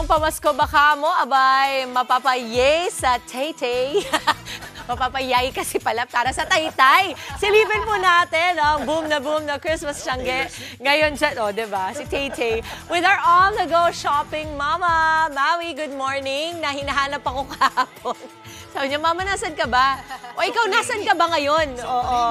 Namang pamasko baka mo, abay, mapapayay sa Tay-Tay. Mapapayay kasi pala para sa Taytay. Silipin po natin ang boom na Christmas tiyangge. Ngayon dyan, diba? Si Tay-Tay. With our on-the-go shopping mama. Maui, good morning. Na hinahanap ako kahapon. Sabi niya, Mama, nasan ka ba? O ikaw, nasan ka ba ngayon? Oo.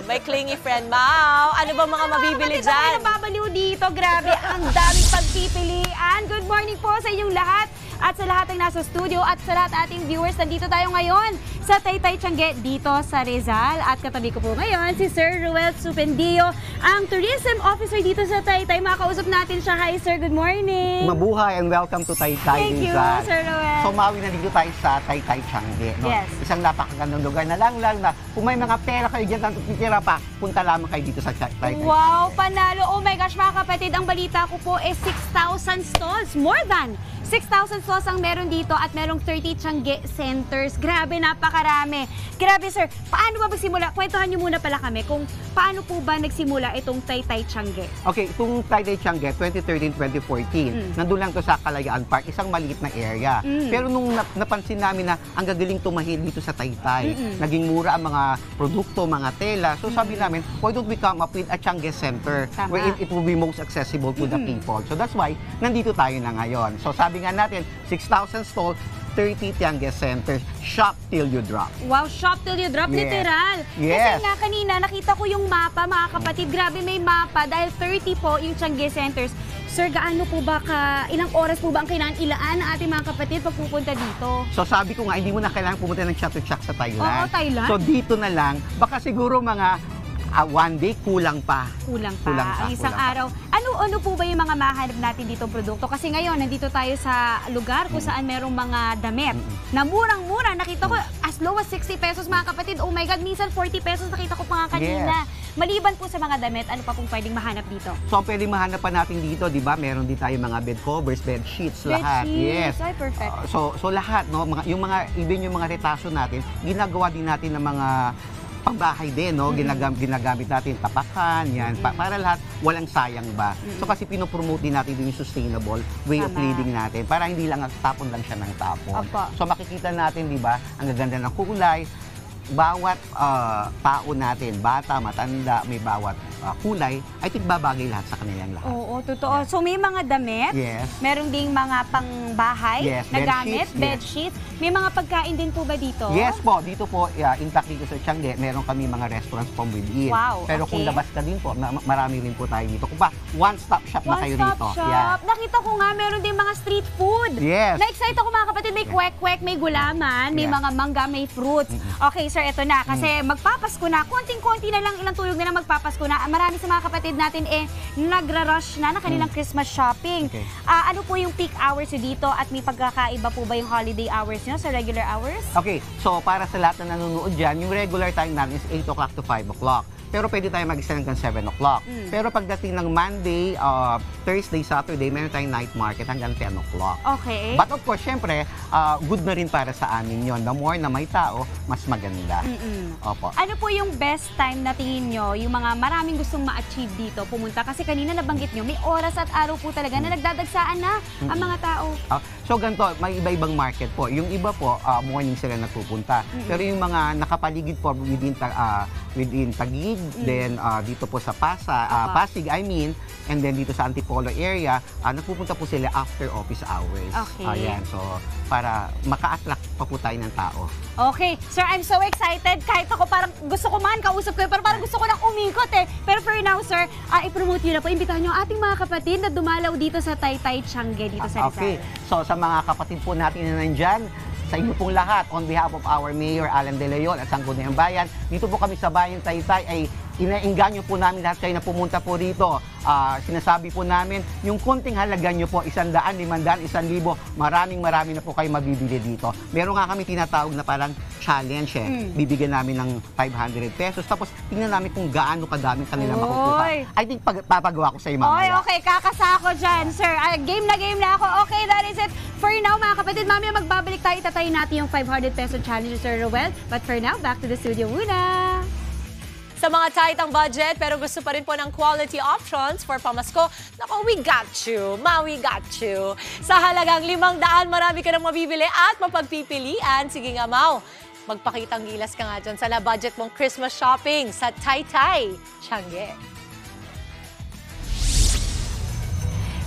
May clingy friend. Mau, ano ba mga mabibili dyan? Ako nababaliw dito. Grabe, ang daming pagpipilian. Good morning po sa inyong lahat. At sa lahat ng nasa studio at sa lahat ating viewers, nandito tayo ngayon sa Tay-Tay Tiangge dito sa Rizal. At katabi ko po ngayon si Sir Ruel Supendio, ang Tourism Officer dito sa Tay-Tay. Makausap natin siya. Hi Sir, good morning. Mabuhay and welcome to Tay-Tay Thank you, Rizal. Sir Ruel. So Maui, nandito tayo sa Tay-Tay Tiangge. No? Yes. Isang napakagandang lugar na lang na kung may mga pera kayo dyan at titira pa, punta lamang kayo dito sa Tay-Tay. Wow, panalo. Oh my gosh, mga kapatid, ang balita ko po is 6,000 stalls. More than 6,000 stalls ang meron dito at merong 30 Tiangge centers. Grabe, napakarami. Grabe sir, paano ba magsimula? Kwentuhan niyo muna pala kami kung paano po ba nagsimula itong Tay-Tay Tiangge. Okay, itong Tay-Tay Tiangge, 2013-2014, nandun lang to sa Kalayaan Park, isang maliit na area. Pero nung napansin namin na ang gagaling tumahil dito sa Taytay, naging mura ang mga produkto, mga tela. So sabi namin, why don't we come up with a Tiangge Center wherein it will be most accessible to the people. So that's why nandito tayo na ngayon. So sabi nga natin, 6,000 stall, 30 Tiangge centers, shop till you drop. Wow, shop till you drop, Yes. literal. Yes. Kasi nga kanina, nakita ko yung mapa, mga kapatid. Grabe, may mapa dahil 30 po yung Tiangge centers. Sir, gaano po ba ilang oras po ba ang kailangan ilaan ng ating mga kapatid pag pupunta dito? So sabi ko nga, hindi mo na kailangan pumunta ng chat-to-chat sa Thailand. Oo, Thailand. So dito na lang, baka siguro mga one day, kulang pa. Kulang pa. Ang isang araw. Ano po ba yung mga mahanap natin dito produkto? Kasi ngayon, nandito tayo sa lugar kung saan merong mga damit na murang-mura. Nakita ko as low as 60 pesos, mga kapatid. Oh my God, minsan 40 pesos nakita ko pa nga kanina. Yes. Maliban po sa mga damit, ano pa pong pwedeng mahanap dito? So, pwedeng mahanap pa natin dito, di ba? Meron din tayo mga bed covers, bed sheets, lahat. Yes. Yes. Ay, perfect. So lahat, no? Even yung mga retaso natin, ginagawa din natin ng mga pangbahay din, no? Ginagamit natin tapakan, yan. Para lahat, walang sayang ba? So kasi pinopromote din natin yung sustainable way of living natin para hindi lang tapon lang siya ng tapon. Opo. So makikita natin, di ba, ang gaganda ng kulay, bawat tao natin, bata, matanda, may bawat kulay, I think babagay lahat sa kanilang lahat. Oo, totoo. So may mga damit, Yes. meron ding mga pangbahay Yes, na bed gamit, sheets, bed yes. sheets. May mga pagkain din po ba dito? Yes po, dito po, in Takiko sa Tiangge, meron kami mga restaurants from within. Wow, Pero kung okay. labas ka din po, marami rin po tayo dito. Kung ba, one-stop shop na kayo rito. One-stop shop. Yeah. Nakita ko nga, meron din mga street food. Yes. Na-excite ako mga kapatid. May kwek-kwek, may gulaman, may Yes. mga mangga, may fruits. Okay, sir, ito na. Kasi magpapasko na. Konting-konti na lang, ilang tuyog na lang magpapasko na. Marami sa mga kapatid natin nagra-rush na kanilang Christmas shopping. Okay. Ano po yung peak hours nyo dito at may pagkakaiba po ba yung holiday hours nyo sa regular hours? Okay, so para sa lahat na nanonood dyan, yung regular time natin is 8 o'clock to 5 o'clock. Pero pwede tayo mag-extend hanggang 7 o'clock. Pero pagdating ng Monday, Thursday, Saturday, meron tayong night market hanggang 10 o'clock. Okay. But of course, syempre, good na rin para sa amin yon. The more na may tao, mas maganda. Opo. Ano po yung best time na tingin nyo, yung mga maraming gustong ma-achieve dito, pumunta? Kasi kanina nabanggit nyo, may oras at araw po talaga na nagdadagsaan na ang mga tao. So ganito, may iba-ibang market po. Yung iba po, morning sila nagpupunta. Pero yung mga nakapaligid po within Taguig, then dito po sa Pasig, and then dito sa Antipolo area, nagpupunta po sila after office hours. Okay. Ayan, so para maka-attract pa po tayo ng tao. Okay, sir, I'm so excited. Kahit ako parang gusto ko kausap ko, pero parang gusto ko nang umikot eh. Pero for now, sir, i-promote nyo na po. Imbitahan nyo ating mga kapatid na dumalaw dito sa Tay-Tay Tiangge dito sa Rizal. Okay, so sa mga kapatid po natin na nandyan, sa inyo pong lahat, on behalf of our Mayor Alan De Leon at Sangguniang Bayan, dito po kami sa Bayan Taytay ay inaengganyo po namin lahat kayo na pumunta po rito. Sinasabi po namin, yung konting halaga nyo po, 100, 500, 1,000, marami na po kayo mabibili dito. Meron nga kami tinatawag na parang challenge Bibigyan namin ng 500 pesos. Tapos tingnan namin kung gaano kadaming kanila makukuha. I think papagawa ko sa iyo mamaya. Okay, kakasa ako dyan, sir. Game na ako. Okay, that is it. For now, mga kapatid, mamaya magbabalik tayo. Itatayin natin yung 500 peso challenge, Sir Ruel. But for now, back to the studio muna. Sa mga tight ang budget pero gusto pa rin po ng quality options for pamasko, nako, we got you. We got you. Sa halagang 500, marami ka nang mabibili at mapagpipilian. Sige nga, Mau, magpakitang gilas ka nga dyan sa na-budget mong Christmas shopping sa Taytay, Tiangge.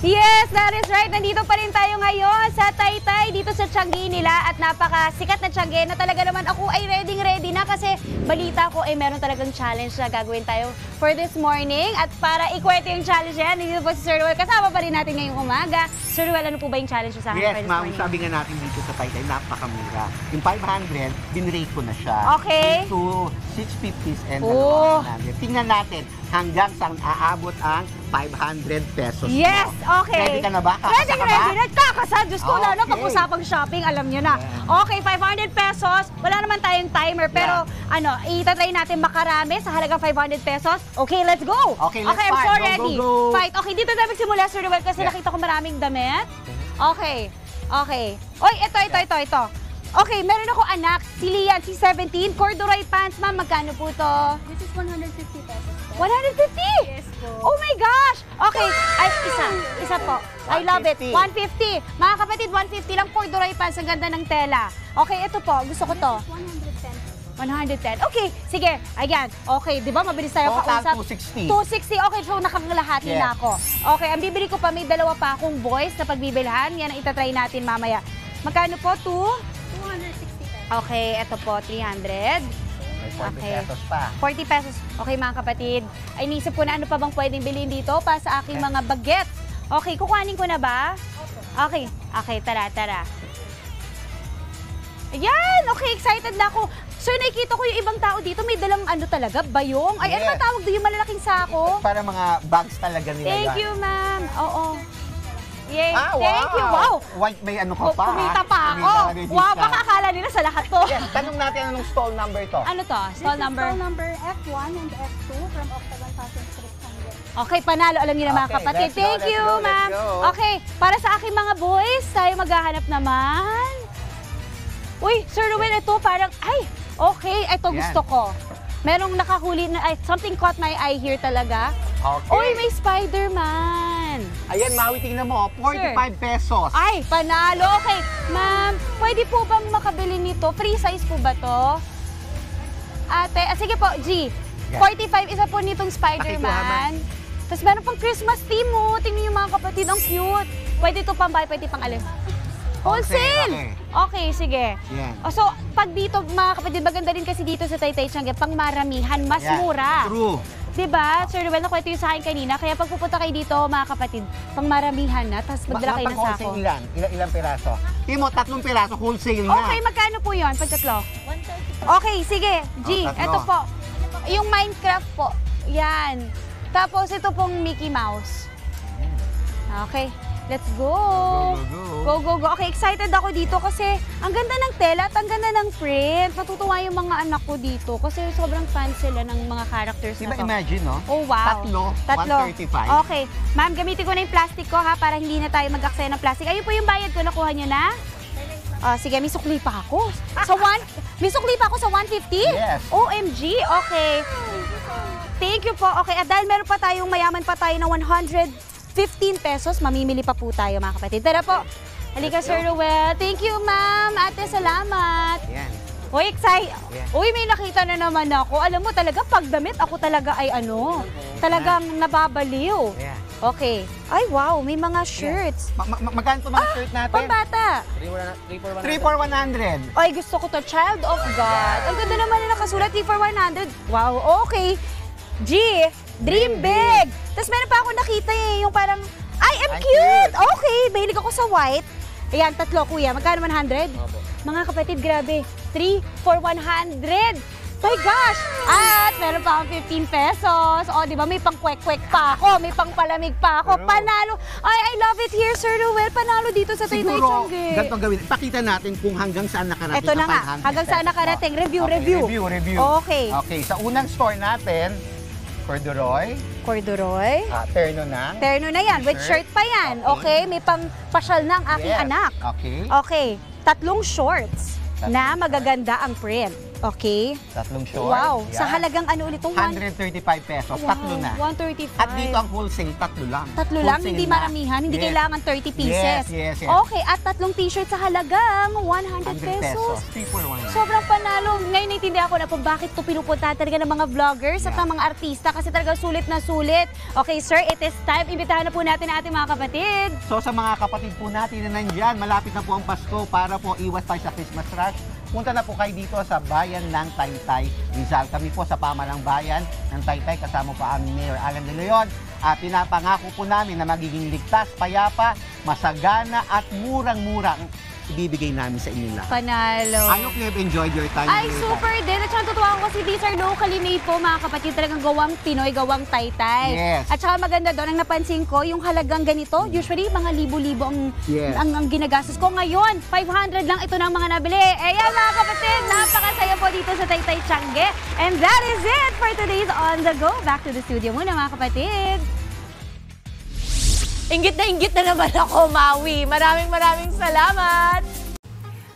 Yes, that is right. Nandito pa rin tayo ngayon sa Taytay, dito sa Tiangge nila. At napakasikat na Tiangge na talaga naman ako ay ready na kasi balita ko ay meron talagang challenge na gagawin tayo for this morning. At para ikwento yung challenge yan, dito po si Sir Ruel. Kasama pa rin natin ngayong umaga. Sir Ruel, ano po ba yung challenge sa akin for this morning? Sabi nga natin dito sa Taytay, napakamura. Yung 500, binrate ko na siya. Okay. To 650s and Oh. 100. Tingnan natin hanggang saan aabot ang 500 pesos Yes, mo. okay. Ready ka na ba? Kakasa ka ba? Ready na. Kakasa. Diyos ko, lalo Okay. pag-usapang shopping, alam nyo na. Okay, 500 pesos. Wala naman tayong timer, pero itatry natin makarami sa halagang 500 pesos. Okay, let's go. Okay, let's I'm so fight. Go, ready. go, go. Fight. Okay, dito tayo magsimula, Sir Ruel, kasi nakita ko maraming damit. Okay. Okay. Oy, ito. Okay, meron ako anak, si Lian, si 17, corduroy pants, ma'am, magkano po to? This is 150 pesos. 150? Yes po. Oh my gosh! Okay, ay, isa po. I love it. 150. Mga kapatid, 150 lang corduroy pants, ang ganda ng tela. Okay, ito po, gusto ko to. 110. 110. Okay, sige. Ayan. Okay, di ba mabilis tayo Total kausap? 260. 260. Okay, so nakakalahati na ako. Okay, ang bibili ko pa, may dalawa pa akong boys na pagbibilhan. Yan ang itatry natin mamaya. Magkano po? 260 pesos. Okay, ito po, 300. May 40 Okay. pesos pa. 40 pesos. Okay, mga kapatid. Ay, inisip ko na ano pa bang pwedeng bilhin dito para sa aking mga bagets. Okay, kukuhanin ko na ba? Okay. Okay, tara. Ayan! Okay, excited na ako. Sir, nakikita ko yung ibang tao dito, may dalang ano talaga, bayong. Ay, ano Yes. ba tawag doon? Yung malalaking sako? Para mga bags talaga nila Thank yan. you, ma'am. Oo. Yay, Ah, thank you. Wow! White, may ano ka Oh, pa. kumita pa ako. Kumita, Wow, register. baka akala nila sa lahat to. Yes, tanong natin anong stall number to. Ano to? Stall number? Stall number F1 and F2 from Octagon Fashion Street, Tiangge. Okay, panalo. Alam niyo na mga Okay, kapatid. let's go, Thank let's you, go, let's ma'am. go. Okay, para sa aking mga boys, tayo maghahanap naman. Uy, Sir Ruel, ito parang, ay, okay, ito Yan. gusto ko. Merong nakahuli na, ay, something caught my eye here talaga. Okay. Uy, may Spider-Man. Ayan, Maui, tingnan mo. 45 pesos. Ay, panalo. Okay, ma'am, pwede po bang makabili nito? Free size po ba to? Ate, sige po, G. Yan. 45, isa po nitong Pakikuha, Spider-Man. Tapos meron pang Christmas theme mo. Tingnan yung mga kapatid, ang cute. Pwede ito pang bahay, pwede pang alis. Wholesale! Okay, sige. Yan. So, pag dito, mga kapatid, maganda rin kasi dito sa Taytay Tiangge, pang maramihan, mas Yan. mura. True. Diba? Sir Ruel, nakwento yung sa akin kanina. Kaya pag pupunta kayo dito, mga kapatid, pang maramihan na, tapos magdala kayo ng sako. Wholesale ilan? Ilang piraso? Timo, 3 piraso, wholesale na. Okay, magkano po yun? Pag tatlo? 130. Okay, sige. G, tatlo. ito po. Yung Minecraft po. Yan. Tapos ito pong Mickey Mouse. Okay, let's go. Go. Go. Okay, excited ako dito kasi ang ganda ng tela at ang ganda ng print. Natutuwa yung mga anak ko dito kasi sobrang fan sila ng mga characters Diba na to. imagine, no? Oh, wow. Tatlo, 135. Okay. Ma'am, gamitin ko na yung plastic ko ha para hindi na tayo mag-aksaya ng plastic. Ayun po yung bayad ko. Nakuha nyo na? Sige, may sukli pa ako. May sukli pa ako sa 150? Yes. OMG, okay. Thank you po. Okay, at dahil meron pa tayong mayaman pa tayo ng 115 pesos, mamimili pa po tayo mga kapatid. Tara po. Halika, Sir Ruel. Thank you, ma'am. Ate, salamat. Yan. Uy, excited. Yeah. Uy, may nakita na naman ako. Alam mo talaga, pag damit, ako talaga ay talagang nababaliw. Yan. Okay. Ay, wow, may mga shirts. Magkano po mga shirt natin? Pambata. 3 for 100. Ay, gusto ko to. Child of God. Ang ganda naman na nakasulat. 3 for 100. Wow, okay. G, dream big. Tapos meron pa ako nakita yung parang, I am Ay, cute. cute. Okay, mahilig ako sa white. Ayan, tatlo, kuya. Magkano 100? Mga kapatid, grabe. 3 for 100. My gosh! At meron pa akong 15 pesos. O, di ba? May pang kwek-kwek pa ako. May pang palamig pa ako. True. Panalo. Ay, I love it here, Sir Ruel. Panalo dito sa Taytay Siguro, Tiangge. ganito gawin. Pakita natin kung hanggang saan nakarating Ito na ang nga. 500 Hanggang saan pesos. nakarating. Review. Review. Okay. Okay, sa unang store natin, corduroy, Corduroy. terno na. Terno na yan. With shirt pa yan. Okay. May pang pasyal na ang aking Yes. anak. Okay. Okay. 3 shorts na magaganda ang print. Okay. Tatlong short. Wow. Yan. Sa halagang ano ulit itong 135 pesos. Tatlo na. 135. At dito ang wholesale, tatlo lang. Tatlo lang, Wholesale hindi na. maramihan, hindi Yes. kailangan 30 pieces. Yes. Okay, at tatlong t-shirt sa halagang 100 pesos. 3 for 1. Sobrang panalo. Ngayon naintindihan ko na po bakit ito pinupunta talaga ng mga vloggers at ng mga artista kasi talaga sulit na sulit. Okay, sir, it is time. Imbitahan na po natin ang ating mga kapatid. So sa mga kapatid po natin na nandyan, malapit na po ang Pasko para po iwas tayo sa Christmas rush. Punta na po kayo dito sa bayan ng Taytay, Rizal. Kami po sa pamalang bayan ng Taytay, kasama pa aming Mayor Alan De Leon. At pinapangako po namin na magiging ligtas, payapa, masagana at murang-murang ibibigay namin sa inyo lahat. Panalo. I hope you have enjoyed your time. Ay, here. super din. At saka totoo ako kasi these are locally made po, mga kapatid. Talagang gawang Pinoy, gawang Taytay. Yes. At saka maganda doon, ang napansin ko, yung halagang ganito, usually mga libo-libo Yes. ang ginagastos ko. Ngayon, 500 lang ito ng mga nabili. Ayan, mga kapatid, napakasaya po dito sa Taytay Tiangge. And that is it for today's On The Go. Back to the studio muna, mga kapatid. Inggit na naman ako, Maui. Maraming salamat.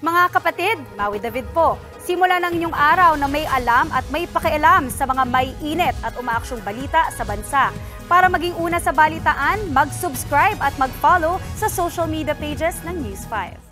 Mga kapatid, Maui David po. Simula ng inyong araw na may alam at may pakialam sa mga may init at umaaksyong balita sa bansa. Para maging una sa balitaan, mag-subscribe at mag-follow sa social media pages ng News 5.